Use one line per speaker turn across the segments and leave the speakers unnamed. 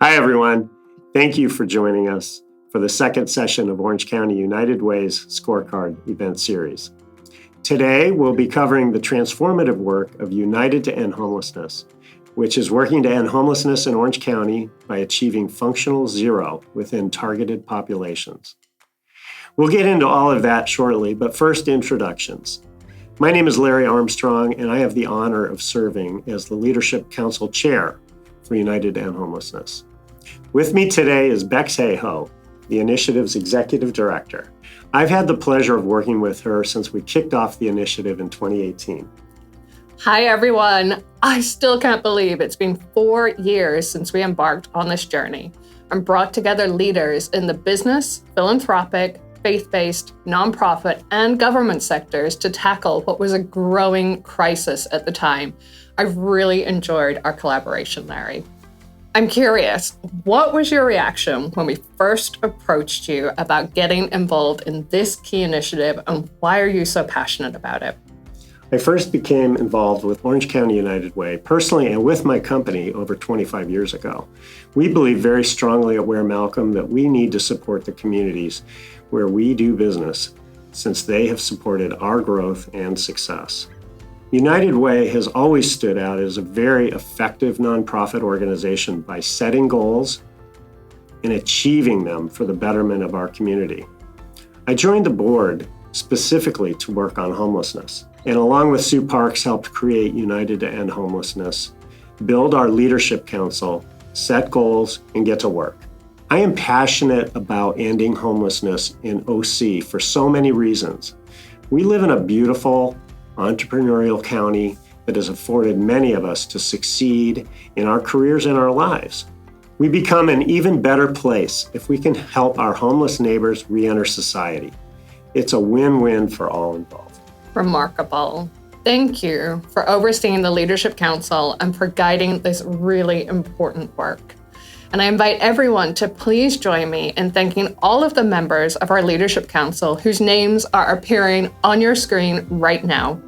Hi, everyone. Thank you for joining us for the second session of Orange County United Way's Scorecard event series. Today, we'll be covering the transformative work of United to End Homelessness, which is working to end homelessness in Orange County by achieving functional zero within targeted populations. We'll get into all of that shortly, but first, introductions. My name is Larry Armstrong, and I have the honor of serving as the Leadership Council Chair for United to End Homelessness. With me today is Bex Hayhoe, the initiative's Executive Director. I've had the pleasure of working with her since we kicked off the initiative in 2018.
Hi, everyone. I still can't believe it's been 4 years since we embarked on this journey and brought together leaders in the business, philanthropic, faith-based, nonprofit, and government sectors to tackle what was a growing crisis at the time. I've really enjoyed our collaboration, Larry. I'm curious, what was your reaction when we first approached you about getting involved in this key initiative, and why are you so passionate about it?
I first became involved with Orange County United Way personally and with my company over 25 years ago. We believe very strongly at Ware Malcolm that we need to support the communities where we do business, since they have supported our growth and success. United Way has always stood out as a very effective nonprofit organization by setting goals and achieving them for the betterment of our community. I joined the board specifically to work on homelessness, and along with Sue Parks, helped create United to End Homelessness, build our leadership council, set goals, and get to work. I am passionate about ending homelessness in OC for so many reasons. We live in a beautiful, entrepreneurial county that has afforded many of us to succeed in our careers and our lives. We become an even better place if we can help our homeless neighbors re-enter society. It's a win-win for all involved.
Remarkable. Thank you for overseeing the Leadership Council and for guiding this really important work. And I invite everyone to please join me in thanking all of the members of our Leadership Council whose names are appearing on your screen right now.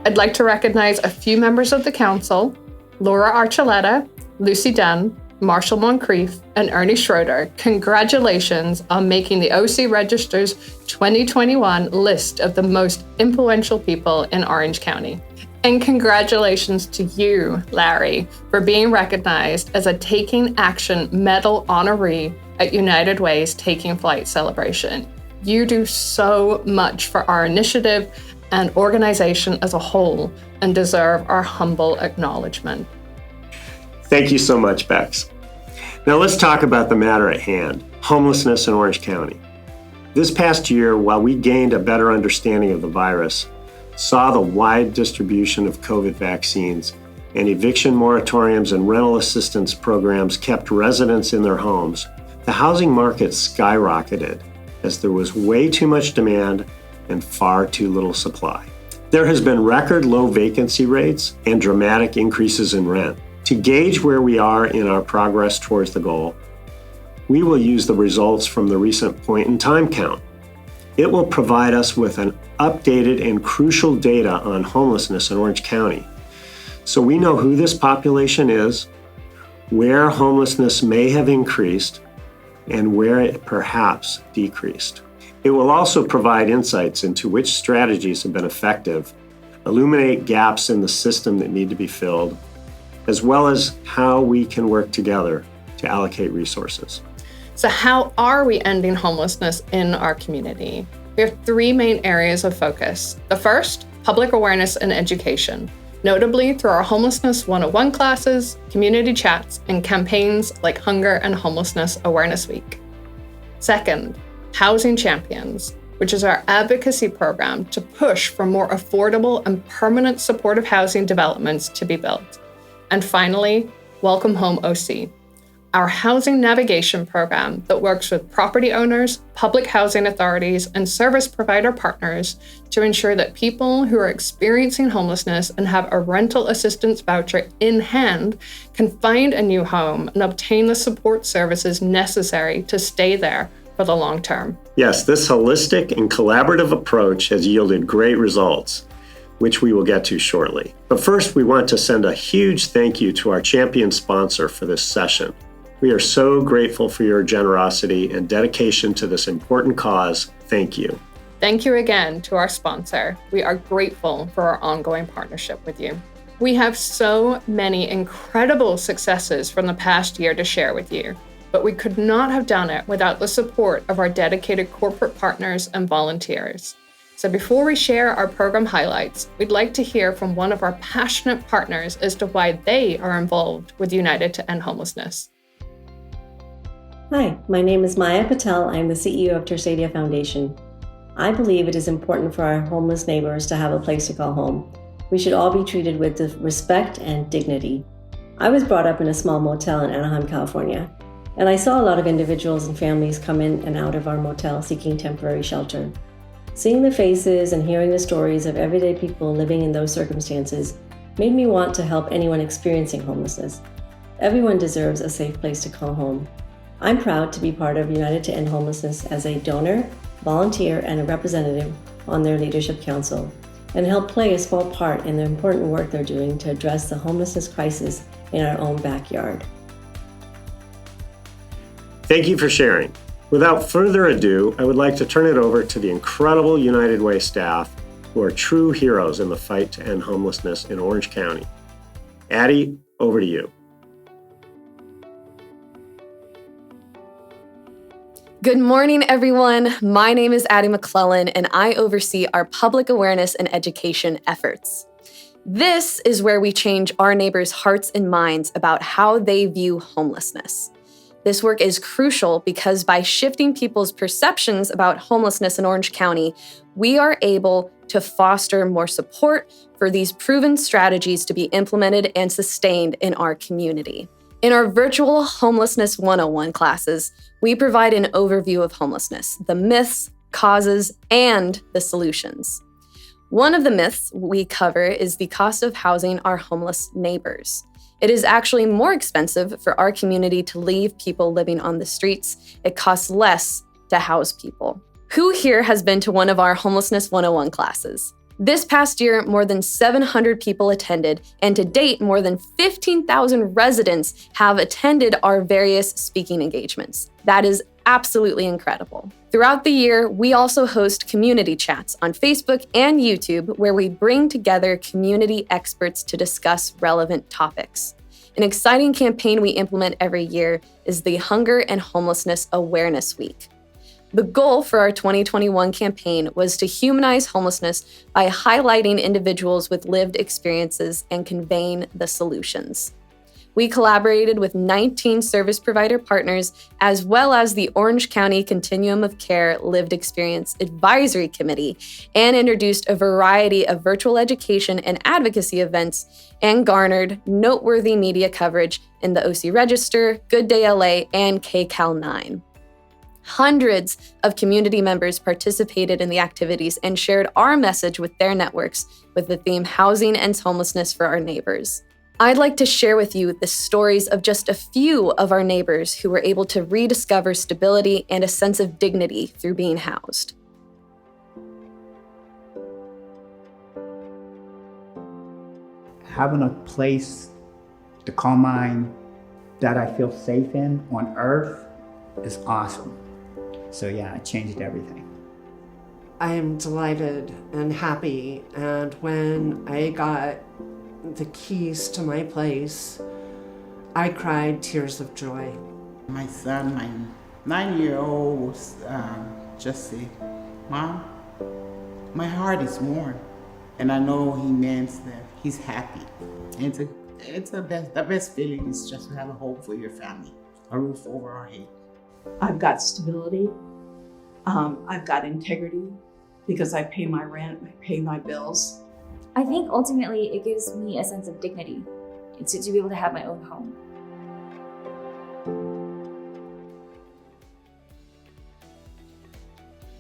I'd like to recognize a few members of the council: Laura Archuleta, Lucy Dunn, Marshall Moncrief, and Ernie Schroeder. Congratulations on making the OC Register's 2021 list of the most influential people in Orange County. And congratulations to you, Larry, for being recognized as a Taking Action Medal honoree at United Way's Taking Flight celebration. You do so much for our initiative and organization as a whole, and deserve our humble acknowledgement.
Thank you so much, Bex. Now let's talk about the matter at hand, homelessness in Orange County. This past year, while we gained a better understanding of the virus, saw the wide distribution of COVID vaccines, and eviction moratoriums and rental assistance programs kept residents in their homes, the housing market skyrocketed as there was way too much demand and far too little supply. There has been record low vacancy rates and dramatic increases in rent. To gauge where we are in our progress towards the goal, we will use the results from the recent point-in-time count. It will provide us with an updated and crucial data on homelessness in Orange County, so we know who this population is, where homelessness may have increased, and where it perhaps decreased. It will also provide insights into which strategies have been effective, illuminate gaps in the system that need to be filled, as well as how we can work together to allocate resources.
So how are we ending homelessness in our community? We have 3 main areas of focus. The first, public awareness and education, notably through our Homelessness 101 classes, community chats, and campaigns like Hunger and Homelessness Awareness Week. Second, Housing Champions, which is our advocacy program to push for more affordable and permanent supportive housing developments to be built. And finally, Welcome Home OC, our housing navigation program that works with property owners, public housing authorities, and service provider partners to ensure that people who are experiencing homelessness and have a rental assistance voucher in hand can find a new home and obtain the support services necessary to stay there for the long term.
Yes, this holistic and collaborative approach has yielded great results, which we will get to shortly. But first, we want to send a huge thank you to our champion sponsor for this session. We are so grateful for your generosity and dedication to this important cause. Thank you.
Thank you again to our sponsor. We are grateful for our ongoing partnership with you. We have so many incredible successes from the past year to share with you, but we could not have done it without the support of our dedicated corporate partners and volunteers. So before we share our program highlights, we'd like to hear from one of our passionate partners as to why they are involved with United to End Homelessness.
Hi, my name is Maya Patel. I am the CEO of Tercedia Foundation. I believe it is important for our homeless neighbors to have a place to call home. We should all be treated with respect and dignity. I was brought up in a small motel in Anaheim, California, and I saw a lot of individuals and families come in and out of our motel seeking temporary shelter. Seeing the faces and hearing the stories of everyday people living in those circumstances made me want to help anyone experiencing homelessness. Everyone deserves a safe place to call home. I'm proud to be part of United to End Homelessness as a donor, volunteer, and a representative on their leadership council, and help play a small part in the important work they're doing to address the homelessness crisis in our own backyard.
Thank you for sharing. Without further ado, I would like to turn it over to the incredible United Way staff who are true heroes in the fight to end homelessness in Orange County. Addie, over to you.
Good morning, everyone. My name is Addie McClellan, and I oversee our public awareness and education efforts. This is where we change our neighbors' hearts and minds about how they view homelessness. This work is crucial because by shifting people's perceptions about homelessness in Orange County, we are able to foster more support for these proven strategies to be implemented and sustained in our community. In our virtual Homelessness 101 classes, we provide an overview of homelessness, the myths, causes, and the solutions. One of the myths we cover is the cost of housing our homeless neighbors. It is actually more expensive for our community to leave people living on the streets. It costs less to house people. Who here has been to one of our Homelessness 101 classes? This past year, more than 700 people attended, and to date, more than 15,000 residents have attended our various speaking engagements. That is absolutely incredible. Throughout the year, we also host community chats on Facebook and YouTube where we bring together community experts to discuss relevant topics. An exciting campaign we implement every year is the Hunger and Homelessness Awareness Week. The goal for our 2021 campaign was to humanize homelessness by highlighting individuals with lived experiences and conveying the solutions. We collaborated with 19 service provider partners, as well as the Orange County Continuum of Care Lived Experience Advisory Committee, and introduced a variety of virtual education and advocacy events, and garnered noteworthy media coverage in the OC Register, Good Day LA, and KCAL 9. Hundreds of community members participated in the activities and shared our message with their networks with the theme Housing Ends Homelessness for Our Neighbors. I'd like to share with you the stories of just a few of our neighbors who were able to rediscover stability and a sense of dignity through being housed.
Having a place to call mine that I feel safe in on earth is awesome. So yeah, it changed everything.
I am delighted and happy, and when I got the keys to my place, I cried tears of joy.
My son, my 9-year-old, was just say, "Mom, my heart is warm," and I know he means that he's happy. And the best feeling is just to have a hope for your family, a roof over our head.
I've got stability. I've got integrity because I pay my rent, I pay my bills.
I think ultimately it gives me a sense of dignity. It's to be able to have my own home.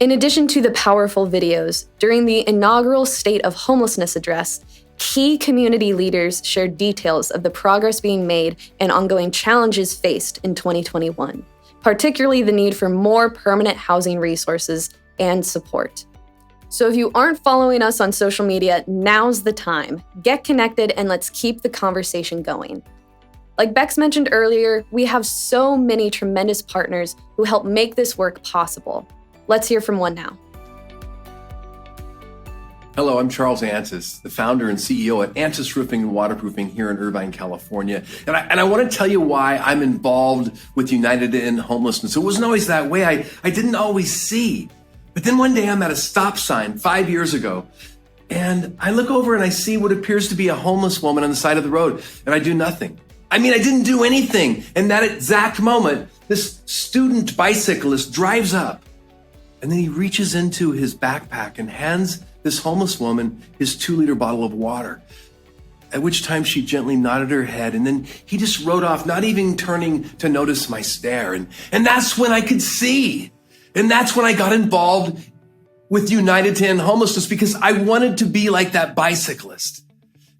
In addition to the powerful videos, during the inaugural State of Homelessness address, key community leaders shared details of the progress being made and ongoing challenges faced in 2021, particularly the need for more permanent housing resources and support. So if you aren't following us on social media, now's the time. Get connected and let's keep the conversation going. Like Bex mentioned earlier, we have so many tremendous partners who help make this work possible. Let's hear from one now.
Hello, I'm Charles Antis, the founder and CEO at Antis Roofing and Waterproofing here in Irvine, California. And I want to tell you why I'm involved with United to End Homelessness. It wasn't always that way. I didn't always see. But then one day I'm at a stop sign 5 years ago, and I look over and I see what appears to be a homeless woman on the side of the road, and I do nothing. I didn't do anything. In that exact moment, this student bicyclist drives up, and then he reaches into his backpack and hands this homeless woman his 2-liter bottle of water, at which time she gently nodded her head, and then he just rode off, not even turning to notice my stare. And that's when I could see. And that's when I got involved with United to End Homelessness, because I wanted to be like that bicyclist.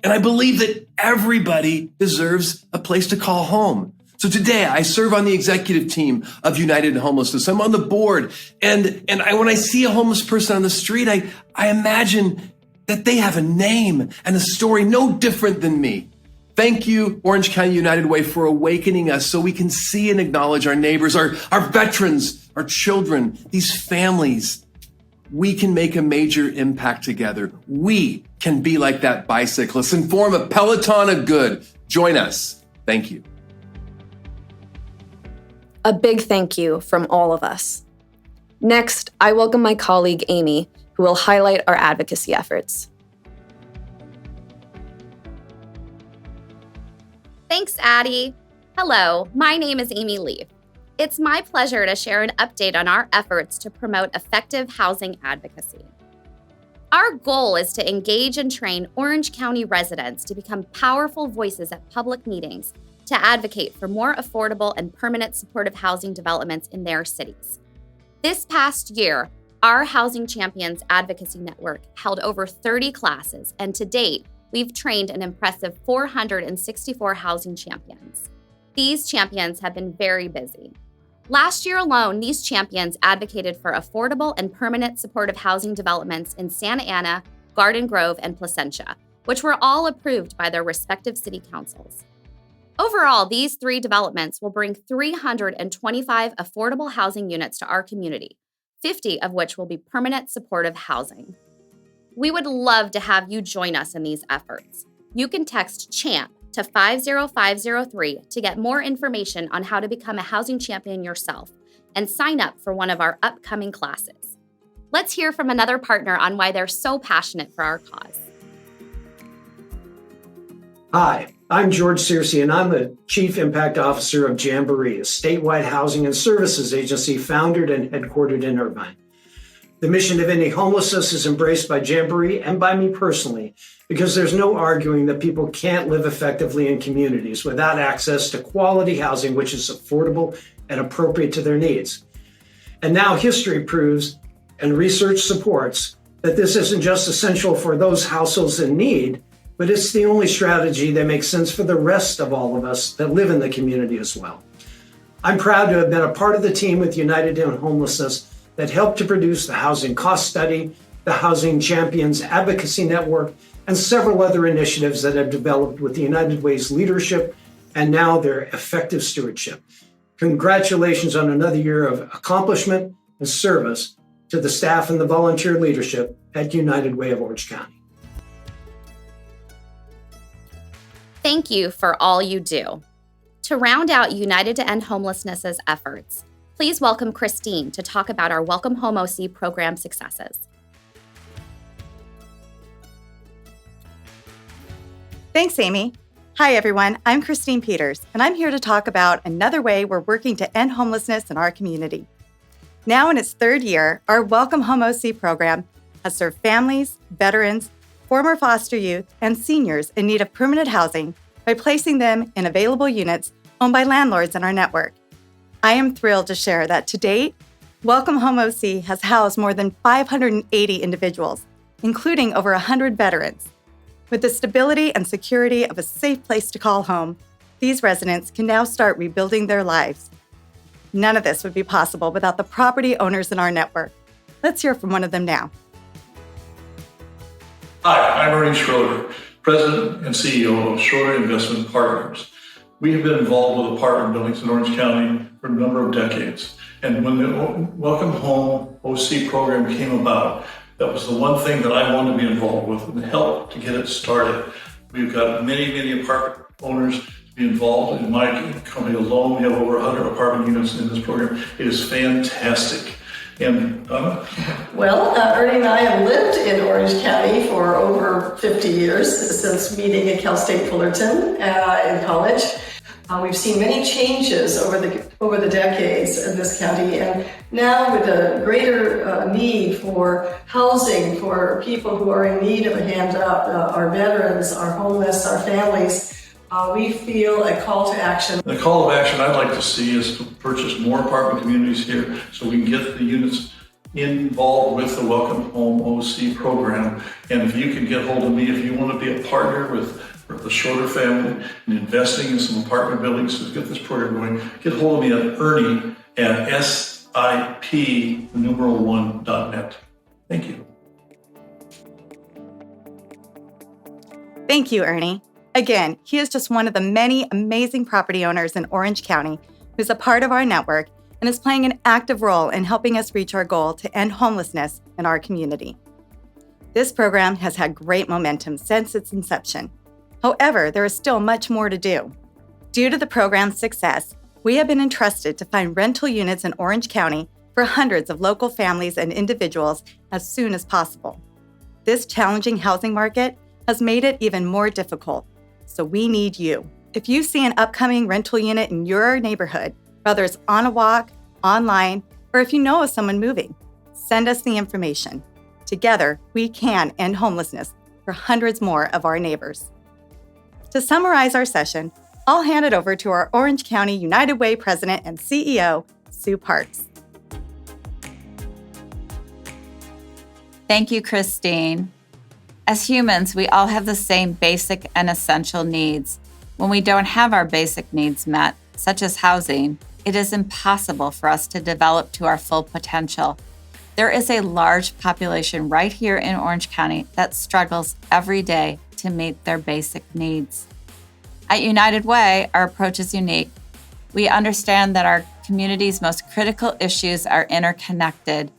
And I believe that everybody deserves a place to call home. So today I serve on the executive team of United to Homelessness. I'm on the board. And when I see a homeless person on the street, I imagine that they have a name and a story no different than me. Thank you, Orange County United Way, for awakening us so we can see and acknowledge our neighbors, our veterans, our children, these families. We can make a major impact together. We can be like that bicyclist and form a peloton of good. Join us. Thank you.
A big thank you from all of us. Next, I welcome my colleague Amy, who will highlight our advocacy efforts.
Thanks, Addie. Hello, my name is Amy Leaf. It's my pleasure to share an update on our efforts to promote effective housing advocacy. Our goal is to engage and train Orange County residents to become powerful voices at public meetings to advocate for more affordable and permanent supportive housing developments in their cities. This past year, our Housing Champions Advocacy Network held over 30 classes, and to date, we've trained an impressive 464 housing champions. These champions have been very busy. Last year alone, these champions advocated for affordable and permanent supportive housing developments in Santa Ana, Garden Grove, and Placentia, which were all approved by their respective city councils. Overall, these 3 developments will bring 325 affordable housing units to our community, 50 of which will be permanent supportive housing. We would love to have you join us in these efforts. You can text CHAMP to 50503 to get more information on how to become a housing champion yourself and sign up for one of our upcoming classes. Let's hear from another partner on why they're so passionate for our cause.
Hi, I'm George Searcy, and I'm the Chief Impact Officer of Jamboree, a statewide housing and services agency founded and headquartered in Irvine. The mission of ending homelessness is embraced by Jamboree and by me personally, because there's no arguing that people can't live effectively in communities without access to quality housing which is affordable and appropriate to their needs. And now history proves and research supports that this isn't just essential for those households in need, but it's the only strategy that makes sense for the rest of all of us that live in the community as well. I'm proud to have been a part of the team with United to End Homelessness that helped to produce the Housing Cost Study, the Housing Champions Advocacy Network, and several other initiatives that have developed with the United Way's leadership and now their effective stewardship. Congratulations on another year of accomplishment and service to the staff and the volunteer leadership at United Way of Orange County.
Thank you for all you do. To round out United to End Homelessness's efforts, please welcome Christine to talk about our Welcome Home OC program successes.
Thanks, Amy. Hi, everyone. I'm Christine Peters, and I'm here to talk about another way we're working to end homelessness in our community. Now in its 3rd year, our Welcome Home OC program has served families, veterans, former foster youth, and seniors in need of permanent housing by placing them in available units owned by landlords in our network. I am thrilled to share that to date, Welcome Home OC has housed more than 580 individuals, including over 100 veterans. With the stability and security of a safe place to call home, these residents can now start rebuilding their lives. None of this would be possible without the property owners in our network. Let's hear from one of them now.
Hi, I'm Ernie Schroeder, President and CEO of Schroeder Investment Partners. We have been involved with apartment buildings in Orange County for a number of decades. And when the Welcome Home OC program came about, that was the one thing that I wanted to be involved with and help to get it started. We've got many apartment owners to be involved. In my company alone, we have over 100 apartment units in this program. It is fantastic. And Donna?
Well, Ernie and I have lived in Orange County for over 50 years since meeting at Cal State Fullerton in college. We've seen many changes over the decades in this county, and now with a greater need for housing for people who are in need of a hand up, our veterans, our homeless, our families, we feel a call to action.
The call of action I'd like to see is to purchase more apartment communities here so we can get the units involved with the Welcome Home OC program. And if you can get hold of me, if you want to be a partner with the Schroeder family and investing in some apartment buildings to get this program going, get hold of me at Ernie at SIP1.net. Thank you.
Thank you, Ernie. Again, he is just one of the many amazing property owners in Orange County who's a part of our network and is playing an active role in helping us reach our goal to end homelessness in our community. This program has had great momentum since its inception. However, there is still much more to do. Due to the program's success, we have been entrusted to find rental units in Orange County for hundreds of local families and individuals as soon as possible. This challenging housing market has made it even more difficult, so we need you. If you see an upcoming rental unit in your neighborhood, whether it's on a walk, online, or if you know of someone moving, send us the information. Together, we can end homelessness for hundreds more of our neighbors. To summarize our session, I'll hand it over to our Orange County United Way President and CEO, Sue Parks.
Thank you, Christine. As humans, we all have the same basic and essential needs. When we don't have our basic needs met, such as housing, it is impossible for us to develop to our full potential. There is a large population right here in Orange County that struggles every day to meet their basic needs. At United Way, our approach is unique. We understand that our community's most critical issues are interconnected.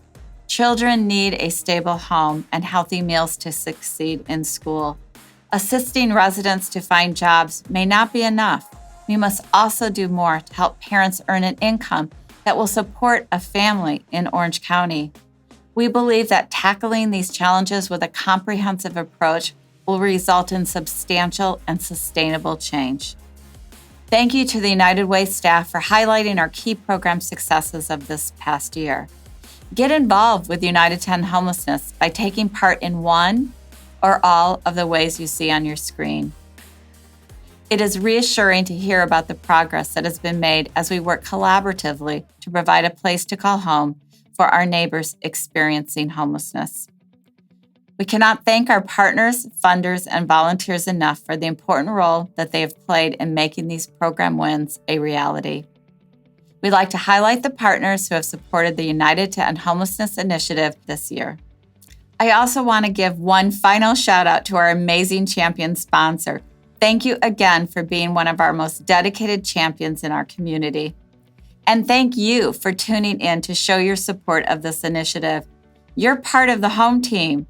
Children need a stable home and healthy meals to succeed in school. Assisting residents to find jobs may not be enough. We must also do more to help parents earn an income that will support a family in Orange County. We believe that tackling these challenges with a comprehensive approach will result in substantial and sustainable change. Thank you to the United Way staff for highlighting our key program successes of this past year. Get involved with United to End Homelessness by taking part in one or all of the ways you see on your screen. It is reassuring to hear about the progress that has been made as we work collaboratively to provide a place to call home for our neighbors experiencing homelessness. We cannot thank our partners, funders, and volunteers enough for the important role that they have played in making these program wins a reality. We'd like to highlight the partners who have supported the United to End Homelessness initiative this year. I also want to give one final shout out to our amazing champion sponsor. Thank you again for being one of our most dedicated champions in our community. And thank you for tuning in to show your support of this initiative. You're part of the home team,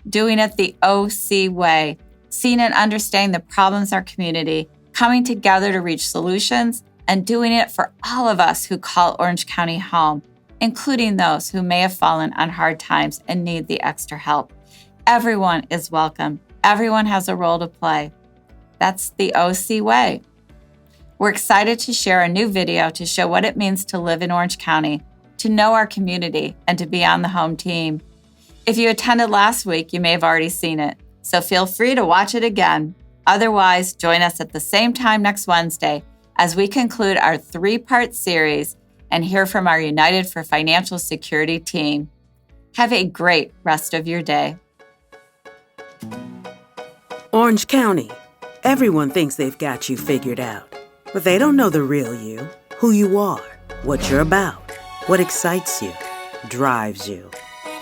doing it the OC way, seeing and understanding the problems in our community, coming together to reach solutions, and doing it for all of us who call Orange County home, including those who may have fallen on hard times and need the extra help. Everyone is welcome. Everyone has a role to play. That's the OC way. We're excited to share a new video to show what it means to live in Orange County, to know our community, and to be on the home team. If you attended last week, you may have already seen it, so feel free to watch it again. Otherwise, join us at the same time next Wednesday as we conclude our 3-part series and hear from our United for Financial Security team. Have a great rest of your day.
Orange County. Everyone thinks they've got you figured out, but they don't know the real you, who you are, what you're about, what excites you, drives you,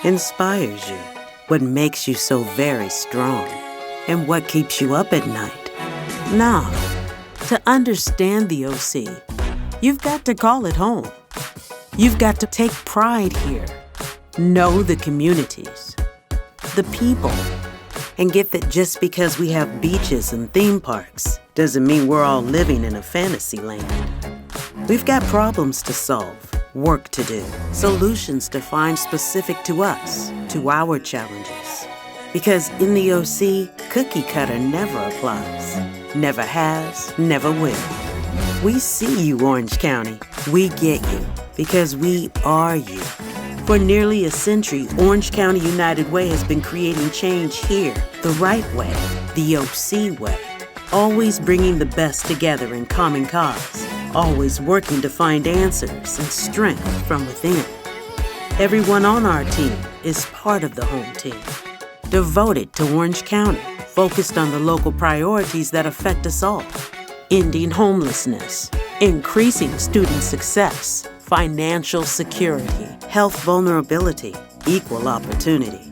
inspires you, what makes you so very strong, and what keeps you up at night. Now, to understand the OC, you've got to call it home. You've got to take pride here, know the communities, the people, and get that just because we have beaches and theme parks doesn't mean we're all living in a fantasy land. We've got problems to solve, work to do, solutions to find specific to us, to our challenges. Because in the OC, cookie cutter never applies, never has, never will. We see you, Orange County. We get you because we are you. For nearly a century, Orange County United Way has been creating change here, the right way, the OC way. Always bringing the best together in common cause. Always working to find answers and strength from within. Everyone on our team is part of the home team. Devoted to Orange County, focused on the local priorities that affect us all. Ending homelessness, increasing student success, financial security, health vulnerability, equal opportunity.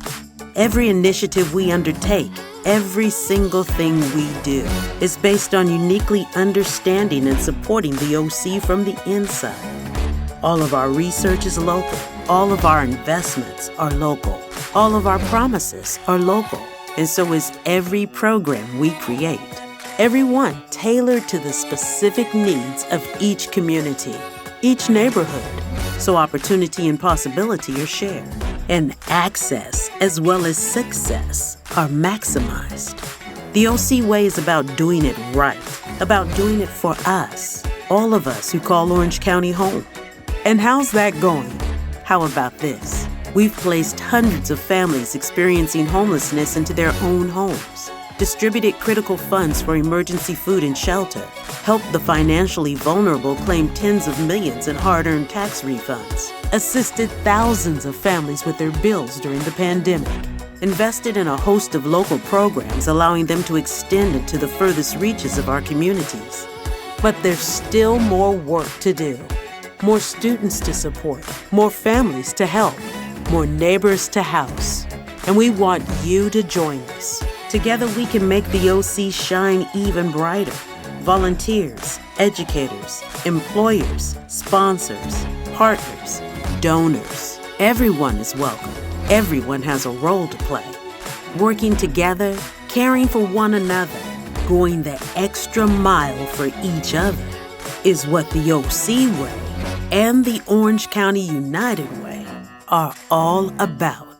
Every initiative we undertake, every single thing we do, is based on uniquely understanding and supporting the OC from the inside. All of our research is local. All of our investments are local. All of our promises are local. And so is every program we create. Every one tailored to the specific needs of each community, each neighborhood, so opportunity and possibility are shared, and access as well as success are maximized. The OC Way is about doing it right, about doing it for us, all of us who call Orange County home. And how's that going? How about this? We've placed hundreds of families experiencing homelessness into their own homes, distributed critical funds for emergency food and shelter, helped the financially vulnerable claim tens of millions in hard-earned tax refunds, assisted thousands of families with their bills during the pandemic, invested in a host of local programs allowing them to extend into the furthest reaches of our communities. But there's still more work to do, more students to support, more families to help, more neighbors to house. And we want you to join us. Together we can make the OC shine even brighter. Volunteers, educators, employers, sponsors, partners, donors. Everyone is welcome. Everyone has a role to play. Working together, caring for one another, going the extra mile for each other is what the OC Way and the Orange County United Way are all about.